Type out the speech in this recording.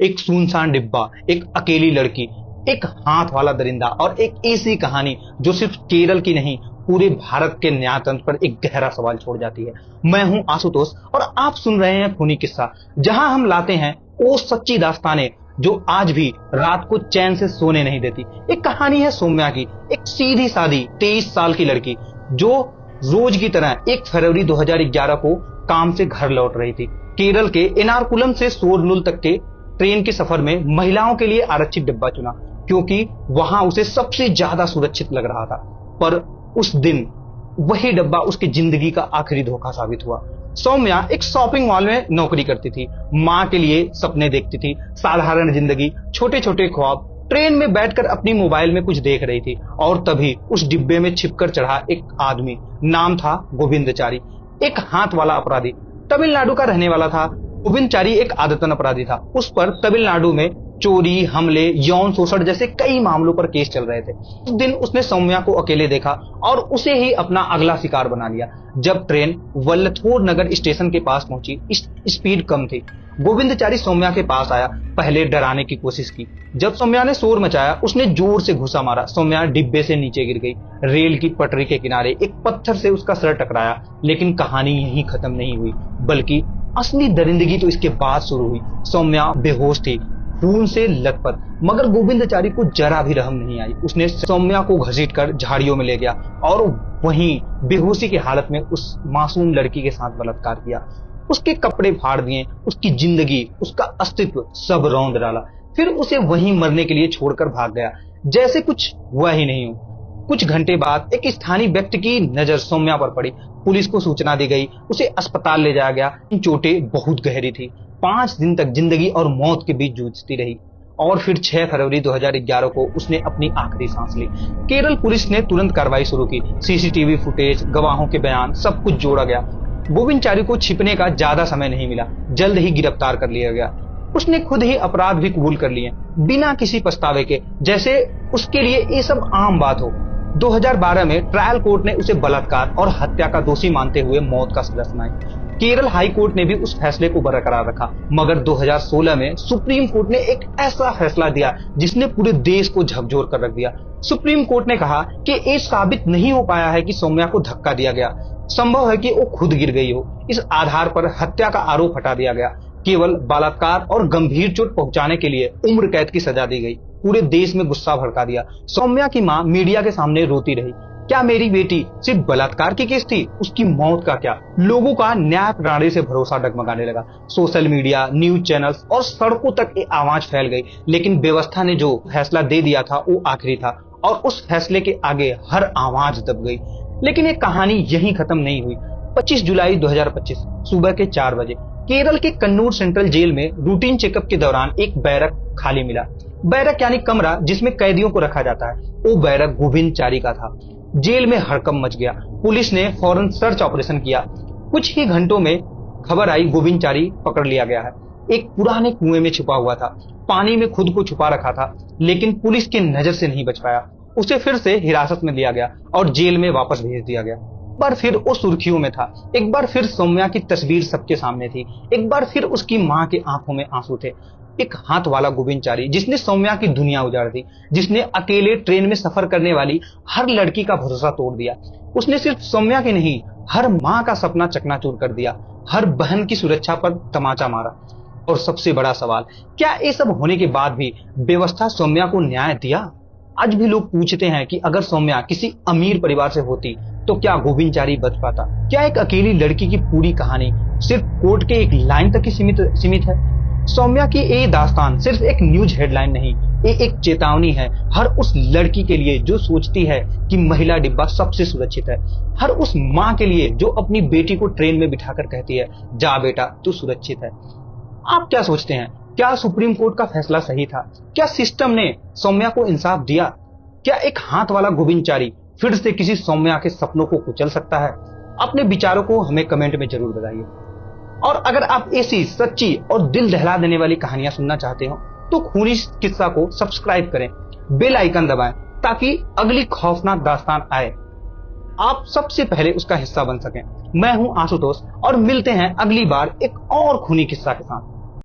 एक सुनसान डिब्बा, एक अकेली लड़की, एक हाथ वाला दरिंदा और एक ऐसी कहानी जो सिर्फ केरल की नहीं पूरे भारत के न्यायतंत्र पर एक गहरा सवाल छोड़ जाती है। मैं हूं आशुतोष और आप सुन रहे हैं खूनी किस्सा, जहां हम लाते हैं वो सच्ची दास्तानें जो आज भी रात को चैन से सोने नहीं देती। एक कहानी है सौम्या की, एक सीधी सादी 23 साल की लड़की जो रोज की तरह 1 फरवरी 2011 को काम से घर लौट रही थी। केरल के एर्नाकुलम से शोरनुल तक के ट्रेन के सफर में महिलाओं के लिए आरक्षित डिब्बा चुना क्योंकि वहां उसे सबसे ज्यादा सुरक्षित लग रहा था। पर उस दिन वही डब्बा उसकी जिंदगी का आखिरी धोखा साबित हुआ। सौम्या एक शॉपिंग मॉल में नौकरी करती थी, माँ के लिए सपने देखती थी, साधारण जिंदगी, छोटे छोटे ख्वाब। ट्रेन में बैठकर अपनी मोबाइल में कुछ देख रही थी और तभी उस डिब्बे में छिपकर चढ़ा एक आदमी। नाम था गोविंदचारी, एक हाथ वाला अपराधी। तमिलनाडु का रहने वाला था। गोविंदचारी एक आदतन अपराधी था। उस पर तमिलनाडु में चोरी, हमले, यौन शोषण जैसे कई मामलों पर केस चल रहे थे। उस दिन उसने सौम्या को अकेले देखा और उसे ही अपना अगला शिकार बना लिया। जब ट्रेन वल्लथोर नगर स्टेशन के पास पहुंची, स्पीड कम थी। गोविंदचारी सौम्या के पास आया, पहले डराने की कोशिश की। जब सौम्या ने शोर मचाया, उसने जोर से घुसा मारा। सौम्या डिब्बे से नीचे गिर गई। रेल की पटरी के किनारे एक पत्थर से उसका सर टकराया। लेकिन कहानी यहीं खत्म नहीं हुई, बल्कि असली दरिंदगी तो इसके बाद शुरू हुई। सौम्या बेहोश थी, खून से लथपथ, मगर गोविंदचारी को जरा भी रहम नहीं आई। उसने सौम्या को घसीटकर झाड़ियों में ले गया और वहीं बेहोशी की हालत में उस मासूम लड़की के साथ बलात्कार किया। उसके कपड़े फाड़ दिए, उसकी जिंदगी, उसका अस्तित्व सब रौंद डाला। फिर उसे वहीं मरने के लिए छोड़कर भाग गया, जैसे कुछ हुआ ही नहीं हो। कुछ घंटे बाद एक स्थानीय व्यक्ति की नजर सौम्या पर पड़ी। पुलिस को सूचना दी गई, उसे अस्पताल ले जाया गया। चोटें बहुत गहरी थी। 5 दिन तक जिंदगी और मौत के बीच जूझती रही और फिर 6 फरवरी 2011 को उसने अपनी आखिरी सांस ली। केरल पुलिस ने तुरंत कार्रवाई शुरू की। सीसीटीवी फुटेज, गवाहों के बयान, सब कुछ जोड़ा गया। गोविंदचारी को छिपने का ज्यादा समय नहीं मिला, जल्द ही गिरफ्तार कर लिया गया। उसने खुद ही अपराध भी कबूल कर लिए, बिना किसी पछतावे के, जैसे उसके लिए ये सब आम बात हो। 2012 में ट्रायल कोर्ट ने उसे बलात्कार और हत्या का दोषी मानते हुए मौत का सजा सुनाई। केरल हाई कोर्ट ने भी उस फैसले को बरकरार रखा, मगर 2016 में सुप्रीम कोर्ट ने एक ऐसा फैसला दिया जिसने पूरे देश को झकझोर कर रख दिया। सुप्रीम कोर्ट ने कहा कि ये साबित नहीं हो पाया है कि सौम्या को धक्का दिया गया। संभव है कि वो खुद गिर गई हो। इस आधार पर हत्या का आरोप हटा दिया गया। केवल बलात्कार और गंभीर चोट पहुंचाने के लिए उम्र कैद की सजा दी गई। पूरे देश में गुस्सा भड़का दिया। सौम्या की मां मीडिया के सामने रोती रही, क्या मेरी बेटी सिर्फ बलात्कार की केस थी? उसकी मौत का क्या? लोगों का न्याय प्रणाली से भरोसा डगमगाने लगा। सोशल मीडिया, न्यूज चैनल्स और सड़कों तक ये आवाज फैल गई। लेकिन व्यवस्था ने जो फैसला दे दिया था वो आखिरी था और उस फैसले के आगे हर आवाज दब गई। लेकिन ये कहानी यहीं खत्म नहीं हुई। 25 जुलाई 2025 सुबह के 4 बजे केरल के कन्नूर सेंट्रल जेल में रूटीन चेकअप के दौरान एक बैरक खाली मिला। बैरक यानी कमरा जिसमें कैदियों को रखा जाता है, वो बैरक गोविंदचारी का था। जेल में हड़कंप मच गया। पुलिस ने फौरन सर्च ऑपरेशन किया। कुछ ही घंटों में खबर आई गोविंदचारी पकड़ लिया गया है। एक पुराने कुएं में छुपा हुआ था, पानी में खुद को छुपा रखा था, लेकिन पुलिस की नजर से नहीं बच पाया। उसे फिर से हिरासत में लिया गया और जेल में वापस भेज दिया गया। एक बार फिर वो सुर्खियों में था। एक बार फिर सौम्या की तस्वीर सबके सामने थी। एक बार फिर उसकी मां की आंखों में आंसू थे। एक हाथ वाला गोविंदचारी जिसने सौम्या की दुनिया उजाड़ दी, जिसने अकेले ट्रेन में सफर करने वाली हर लड़की का भरोसा तोड़ दिया। उसने सिर्फ सौम्या की नहीं, हर मां का सपना चकनाचूर कर दिया, हर बहन की सुरक्षा पर तमाचा मारा। और सबसे बड़ा सवाल, क्या ये सब होने के बाद भी व्यवस्था सौम्या को न्याय दिया? आज भी लोग पूछते हैं कि अगर सौम्या किसी अमीर परिवार से होती तो क्या गोविंदचारी बच पाता? क्या एक अकेली लड़की की पूरी कहानी सिर्फ कोर्ट के एक लाइन तक ही सीमित है? सौम्या की ये दास्तान सिर्फ एक न्यूज हेडलाइन नहीं, ये एक चेतावनी है हर उस लड़की के लिए जो सोचती है कि महिला डिब्बा सबसे सुरक्षित है। हर उस माँ के लिए जो अपनी बेटी को ट्रेन में बिठाकर कहती है, जा बेटा तू सुरक्षित है। आप क्या सोचते हैं? क्या सुप्रीम कोर्ट का फैसला सही था? क्या सिस्टम ने सौम्या को इंसाफ दिया? क्या एक हाथ वाला गोविंदचारी फिर से किसी सौम्या के सपनों को कुचल सकता है? अपने विचारों को हमें कमेंट में जरूर बताइए। और अगर आप ऐसी सच्ची और दिल दहला देने वाली कहानियां सुनना चाहते हो तो खूनी किस्सा को सब्सक्राइब करें, बेल आइकन दबाएं ताकि अगली खौफनाक दास्तान आए आप सबसे पहले उसका हिस्सा बन सकें। मैं हूं आशुतोष और मिलते हैं अगली बार एक और खूनी किस्सा के साथ।